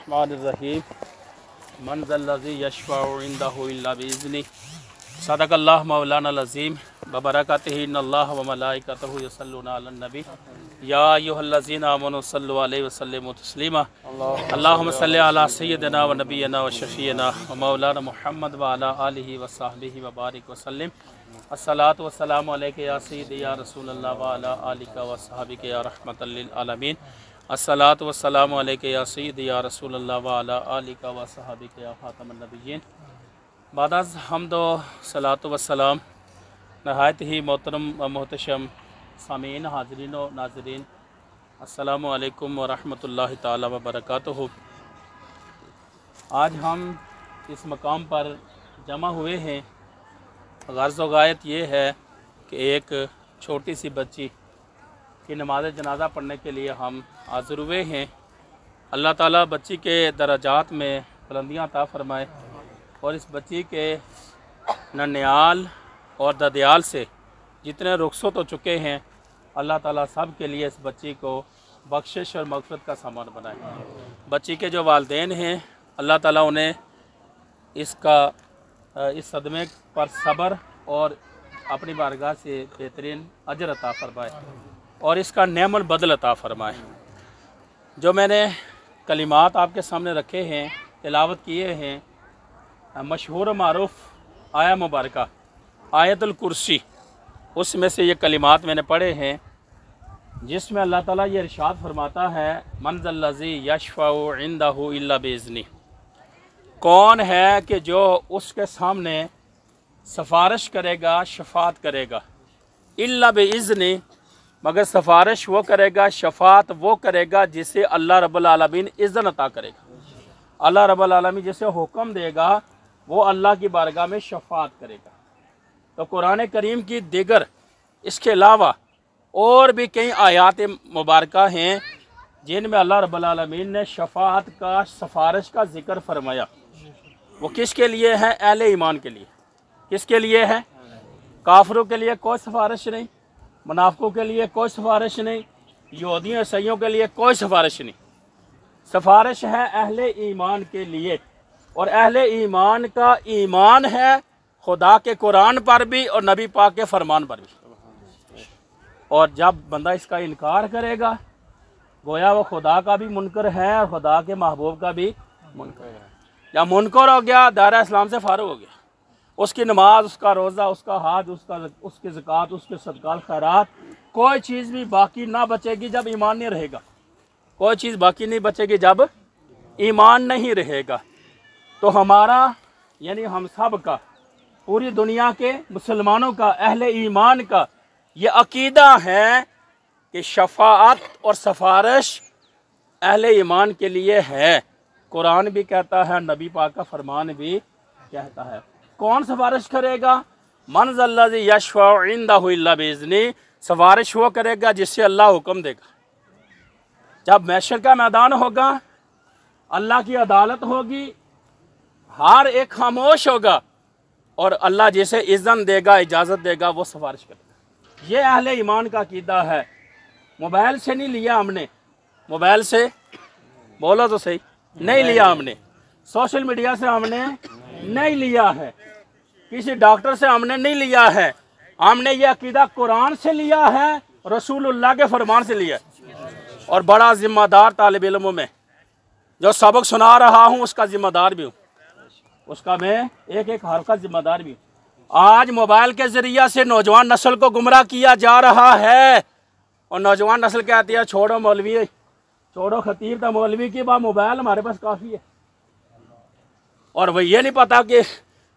बिस्मिल्लाहिर्रहमानिर्रहीम मन ज़ल्लज़ी यशफ़अउ इंदहु इल्ला बिइज़्निही सदक़ल्लाहु मौलाना अज़ीम बबरकातिही इन्नल्लाह व मलाइकतहु यसल्लूना अलन नबी या अय्युहल्लज़ीना आमनू सल्लु अलैहि व सल्लिमू तस्लीमा अल्लाहुम्मा सल्लि अला सय्यिदिना व नबिय्यिना व शफ़ीना व मौलाना मुहम्मद व अला आलिहि व सहबिहि व बारिक व सल्लिम अस्सलातु वस्सलामु अलैका या सय्यिदी या रसूलल्लाह व अला आलिका व सहबिका या रहमतल लिल आलमीन अस्सलातु वस्सलामु अलैका या सय्यिदी या रसूलल्लाह व अला आलिका व सहबिका या ख़ातमन नबिय्यीन बादअज़ हम्दो सलातो वस्सलाम नहायत ही मोहतरम व मोहतशम सामीन हाज़रीन व नाज़रीन अस्सलामु अलैकुम व रहमतुल्लाहि ताला व बरकातुहू। आज हम इस मकाम पर जमा हुए हैं, गर्ज़ व गायत ये है कि एक छोटी सी बच्ची की नमाज जनाजा पढ़ने के लिए हम हाज़िर हुए हैं। अल्लाह ताला बच्ची के दराजात में बुलंदियाँ अता फ़रमाए और इस बच्ची के नन्याल और ददयाल से जितने रुखसत हो चुके हैं अल्लाह ताला सब के लिए इस बच्ची को बख्शिश और मग़फ़िरत का सामान बनाए। बच्ची के जो वालिदैन हैं अल्लाह ताला उन्हें इस सदमे पर सब्र और अपनी बारगाह से बेहतरीन अजर अता फ़रमाए और इसका नेमल बदल अता फ़रमाए। जो मैंने कलिमात आपके सामने रखे हैं, तिलावत किए हैं, मशहूर मारूफ़ आया मुबारका आयतुल कुर्सी, उसमें से ये कलिमात मैंने पढ़े हैं जिसमें अल्लाह ताला ये इरशाद फरमाता है मन ज़ल्लज़ी यशफ़अउ इंदहु इल्ला बिइज़्निही, कौन है कि जो उसके सामने सिफारिश करेगा, शफ़ात करेगा, इल्ला बिइज़्निही, मगर सिफारिश वो करेगा, शफ़ात वो करेगा जिसे अल्लाह रब्बुल आलमीन इज़्ज़त अता करेगा। अल्लाह रब्बुल आलमीन जिसे हुक्म देगा वो अल्लाह की बारगाह में शफ़ात करेगा। तो कुरान करीम की दिगर इसके अलावा और भी कई आयात मुबारका हैं जिनमें अल्लाह रब्बुल आलमीन ने शफ़ात का, सिफारिश का ज़िक्र फरमाया। वो किसके लिए है? अहले ईमान के लिए। किसके लिए है? काफिरों के लिए कोई सिफारिश नहीं, मुनाफिकों के लिए कोई सिफारिश नहीं, यहूदियों ईसाइयों के लिए कोई सिफारिश नहीं। सिफारिश है अहले ईमान के लिए और अहले ईमान का ईमान है खुदा के कुरान पर भी और नबी पाक के फरमान पर भी। और जब बंदा इसका इनकार करेगा गोया वो खुदा का भी मुनकर है और खुदा के महबूब का भी मुनकर है। जब मुनकर हो गया दायरा इस्लाम से फारुग हो गया, उसकी नमाज, उसका रोज़ा, उसका हज, उसकी ज़कात, उसके सदक़ात खैरात, कोई चीज़ भी बाकी ना बचेगी जब ईमान नहीं रहेगा। कोई चीज़ बाकी नहीं बचेगी जब ईमान नहीं रहेगा। तो हमारा यानी हम सब का, पूरी दुनिया के मुसलमानों का, अहले ईमान का ये अकीदा है कि शफ़ाअत और सिफारिश अहले ईमान के लिए है। कुरान भी कहता है, नबी पाक का फरमान भी कहता है। कौन सिफारिश करेगा? मन ज़ल्लज़ी यशफ़अउ इंदहु इल्ला बिइज़्निही, सिफारिश वो करेगा जिससे अल्लाह हुक्म देगा। जब महशर का मैदान होगा, अल्लाह की अदालत होगी, हर एक खामोश होगा और अल्लाह जिसे इज़्ज़त देगा, इजाज़त देगा, वो सिफारिश करेगा। ये अहले ईमान का अकीदा है। मोबाइल से नहीं लिया हमने, मोबाइल से बोलो तो सही, नहीं लिया हमने। सोशल मीडिया से हमने नहीं लिया है, किसी डॉक्टर से हमने नहीं लिया है। हमने ये अकीदा कुरान से लिया है, रसूलुल्लाह के फरमान से लिया। और बड़ा ज़िम्मेदार तालिब इल्मों में जो सबक सुना रहा हूँ उसका ज़िम्मेदार भी हूँ, उसका मैं एक एक हर्फ का ज़िम्मेदार भी हूँ। आज मोबाइल के ज़रिया से नौजवान नस्ल को गुमराह किया जा रहा है और नौजवान नस्ल कहती है छोड़ो मौलवी, छोड़ो खतीब, तो मौलवी की बात, मोबाइल हमारे पास काफ़ी है। और वह ये नहीं पता कि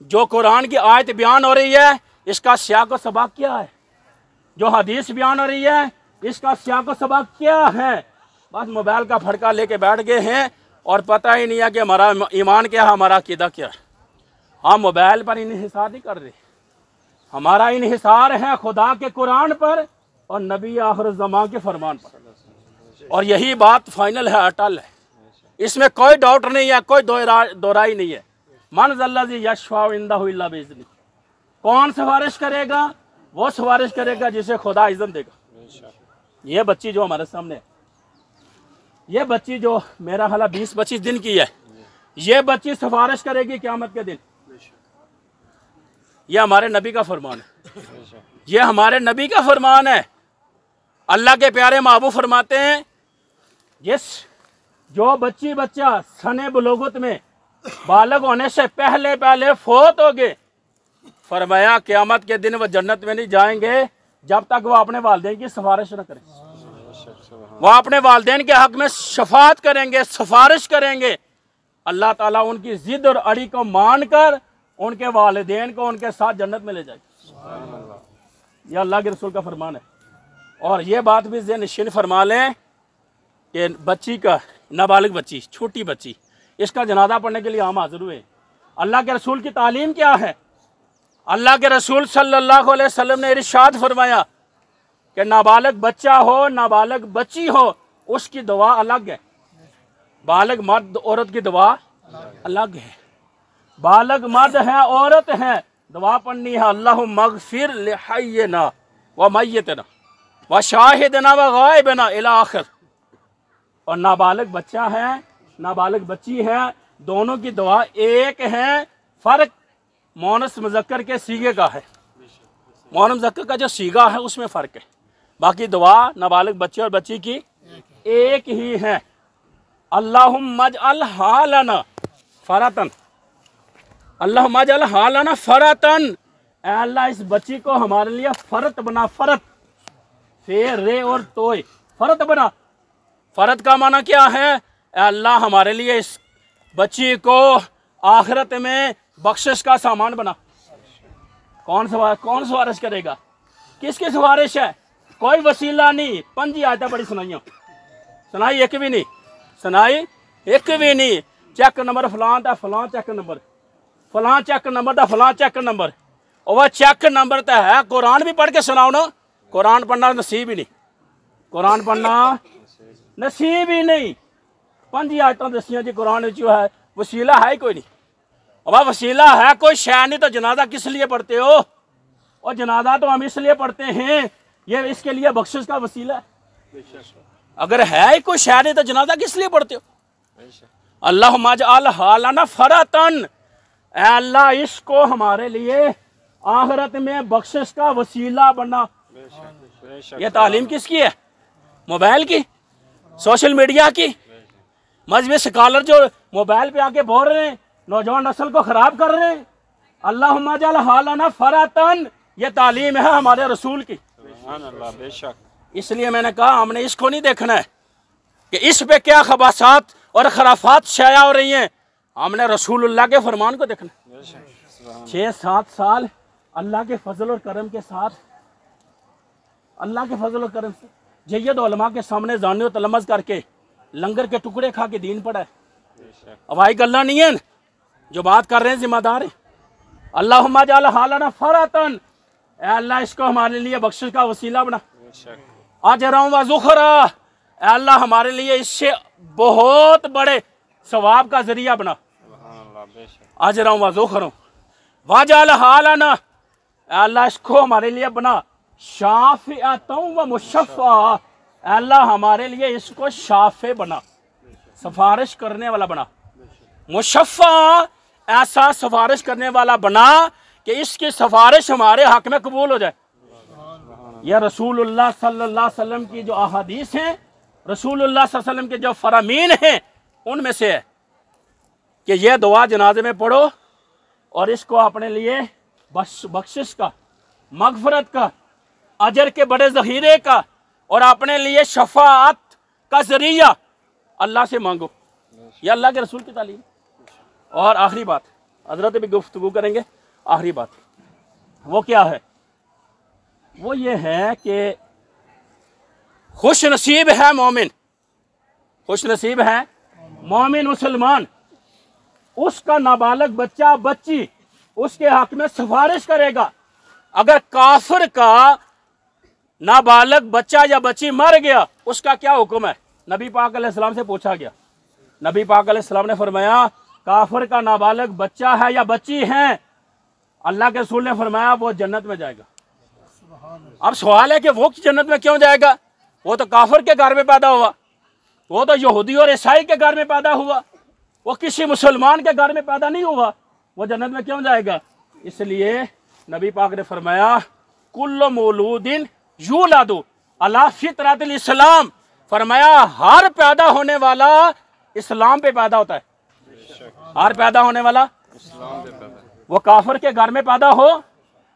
जो कुरान की आयत बयान हो रही है इसका सियाक़ व सबक क्या है, जो हदीस बयान हो रही है इसका सियाक़ व सबक क्या है। बस मोबाइल का फड़का लेके बैठ गए हैं और पता ही नहीं है कि हमारा ईमान क्या है, हमारा अक़ीदा क्या है। हम मोबाइल पर इन्हिसार नहीं कर रहे, हमारा इन्हिसार है खुदा के कुरान पर और नबी आखिर ज़मां के फरमान पर। और यही बात फाइनल है, अटल है, इसमें कोई डाउट नहीं है, कोई दोराई नहीं है। मन ज़ल्लज़ी यशफ़अउ इंदहु इल्ला बिइज़्निही, कौन सिफारिश करेगा? वो सिफारिश करेगा जिसे खुदा इज़्ज़त देगा। ये बच्ची जो हमारे सामने है ये बच्ची जो मेरा ख्याल 20-25 दिन की है, ये बच्ची सिफारिश करेगी क़यामत के दिन। ये हमारे नबी का फरमान है, ये हमारे नबी का फरमान है। अल्लाह के प्यारे महबूब फरमाते हैं, जिस जो बच्चा सने बुलुगत में बालग होने से पहले पहले फोत हो गए, फरमाया क़यामत के दिन वो जन्नत में नहीं जाएंगे जब तक वो अपने वालिदैन की सिफारिश न करें। वो अपने वालिदैन के हक में शफात करेंगे, सिफारिश करेंगे। अल्लाह ताला उनकी जिद और अड़ी को मानकर उनके वालिदैन को उनके साथ जन्नत में ले जाएगा। यह अल्लाह के रसूल का फरमान है। और ये बात भी ज़हन फरमा लें कि बच्ची का, नाबालिग बच्ची, छोटी बच्ची, इसका जनाजा पढ़ने के लिए हम हाजिर हुए। अल्लाह के रसूल की तालीम क्या है? अल्लाह के रसूल सल्लल्लाहु अलैहि वसल्लम ने इरशाद फरमाया कि नाबालिग बच्चा हो, नाबालिग बच्ची हो, उसकी दुआ अलग है। बालिग मर्द औरत की दुआ अलग है। बालिग मर्द है, औरत है, दुआ पढ़नी है अल्लाहुम्मा मग़फ़िर लिहय्यिना व मय्यितना व शाहिदना व गायबना इला आखिर। और नाबालिग बच्चा है, नाबालिग बच्ची है, दोनों की दुआ एक है। फ़र्क मोनस मुज़क्कर के सीगे का है। मोनस मुज़क्कर का जो सीगा है उसमें फ़र्क है, बाकी दुआ नाबालिग बच्चे और बच्ची की एक ही है। अल्लाहुम्मा अजअल हालना फ़रतन, अल्लाहुम्मा अजअल हालना फ़रतन, अल्लाह इस बच्ची को हमारे लिए फ़रत बना। फ़रत फे रे और तोय, फ़रत बना। फ़रत का माना क्या है? अल्लाह हमारे लिए इस बच्ची को आखिरत में बख्शिश का सामान बना। कौन सिफारिश करेगा? किसकी सिफारिश है? कोई वसीला नहीं। 5 आयतें बड़ी सुनाइयों, सुनाई एक भी नहीं, सुनाई एक भी नहीं। चेक नंबर फलां था, फलां चेक नंबर, फलां चेक नंबर था, फलां चेक नंबर। और वह चेक नंबर तो है। कुरान भी पढ़ के सुनाओ ना, कुरान पढ़ना नसीब ही नहीं, कुरान पढ़ना नसीब ही नहीं। 5 आयतें दसियां जी कुरान जो है, वसीला है कोई नहीं। अब वसीला है कोई शय नहीं तो जनाजा किस लिए पढ़ते हो? और जनाजा तो हम इसलिए पढ़ते हैं, ये इसके लिए बख्शिश का वसीला है। अगर है कोई शय नहीं तो जनाजा किस लिए पढ़ते हो? अल्लाहुम्मा अजअल हालना फ़रतन, अल्लाह इसको हमारे लिए आखिरत में बख्शिश का वसीला बना। ये तालीम किसकी है? मोबाइल की, सोशल मीडिया की। मजहबी स्कॉलर जो मोबाइल पे आके बोल रहे हैं, नौजवान नस्ल को खराब कर रहे हैं। अल्लाहुम्मा अजअल हालना फ़रतन, ये तालीम है हमारे रसूल की। बेशक। इसलिए मैंने कहा हमने इसको नहीं देखना है कि इस पे क्या खबासात और खराफात शाया हो रही हैं, हमने रसूलुल्लाह के फरमान को देखना। 6-7 साल अल्लाह के फजल और करम के साथ, अल्लाह के फजल और करम से जय्यद उलमा के सामने जाने और तलमज़ करके लंगर के टुकड़े खा के दीन पढ़ा है। अब आई गल्ला नहीं है, जो बात कर रहे हैं जिम्मेदार है। अल्लाहुम्मा अजअल हालना फ़रतन, अल्लाह इसको हमारे लिए बख्शिश का वसीला बना। अजरम व ज़ुखरा, अल्लाह हमारे लिए इससे बहुत बड़े सवाब का जरिया बना। अजरम व ज़ुखरा वजअल हालना, अल्लाह इसको हमारे लिए बना शाफ़िअतन व मुशफ़्फ़ा, अल्लाह हमारे लिए इसको शाफ़े बना, सिफारिश करने वाला बना। मुशफ़्फ़ा, ऐसा सिफारिश करने वाला बना कि इसकी सिफारिश हमारे हक में कबूल हो जाए। यह रसूलुल्लाह सल्लल्लाहु अलैहि वसल्लम की जो अहादीस हैं, रसूलुल्लाह सल्लल्लाहु अलैहि वसल्लम के जो फरामीन हैं, उनमें से है कि यह दुआ जनाजे में पढ़ो और इसको अपने लिए बख्शिश का, मगफरत का, अजर के बड़े ज़ख़ीरे का और अपने लिए शफाअत का जरिया अल्लाह से मांगो। यह अल्लाह के रसूल की तालीम। और आखिरी बात, हज़रत भी गुफ्तगू करेंगे, आखिरी बात वो क्या है? वो ये है कि खुश नसीब है मोमिन, खुश नसीब है मोमिन मुसलमान, उसका नाबालग बच्चा बच्ची उसके हक में सिफारिश करेगा। अगर काफिर का नाबालग बच्चा या बच्ची मर गया, उसका क्या हुक्म है? नबी पाक अलैहिस्सलाम से पूछा गया। नबी पाक अलैहिस्सलाम ने फरमाया काफिर का नाबालग बच्चा है या बच्ची है, अल्लाह के रसूल ने फरमाया वो जन्नत में जाएगा। अब सवाल है कि वो जन्नत में क्यों जाएगा? वो तो काफिर के घर में पैदा हुआ, वो तो यहूदी और ईसाई के घर में पैदा हुआ, वो किसी मुसलमान के घर में पैदा नहीं हुआ, वो जन्नत में क्यों जाएगा? इसलिए नबी पाक ने फरमाया कुल्लु मौलूदिन यूलादु अला फितरतिल इस्लाम, फरमाया हर पैदा होने वाला इस्लाम पे पैदा होता है। हर पैदा होने वाला इस्लाम पे पैदा, वो काफिर के घर में पैदा हो,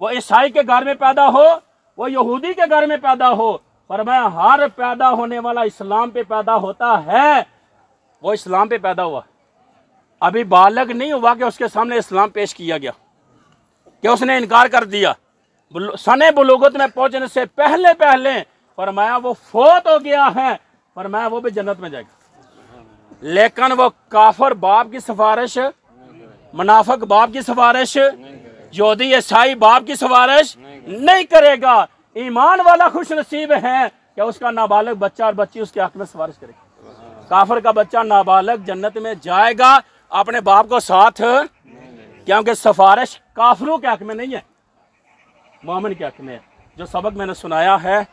वो ईसाई के घर में पैदा हो, वो यहूदी के घर में पैदा हो, फरमाया हर पैदा होने वाला इस्लाम पे पैदा होता है। वो इस्लाम पे पैदा हुआ, अभी बालग नहीं हुआ कि उसके सामने इस्लाम पेश किया गया, कि उसने इनकार कर दिया। सने बुलूगत में पहुंचने से पहले पहले फरमाया वो फौत हो गया है, फरमाया वो भी जन्नत में जाएगा। लेकिन वो काफर बाप की सिफारिश, मुनाफिक बाप की सिफारिश, यहूदी ईसाई बाप की सिफारिश नहीं करेगा। ईमान वाला खुश नसीब है कि उसका नाबालिग बच्चा और बच्ची उसके हक में सिफारिश करेगी। काफिर का बच्चा नाबालिग जन्नत में जाएगा अपने बाप को साथ, क्योंकि सिफारिश काफिरों के हक में नहीं है, मोमिन के हक में है। जो सबक मैंने सुनाया है,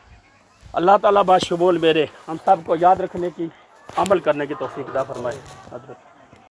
अल्लाह ताला बाशुबोल मेरे हम सब को याद रखने की, अमल करने की तौफीक अता फरमाए।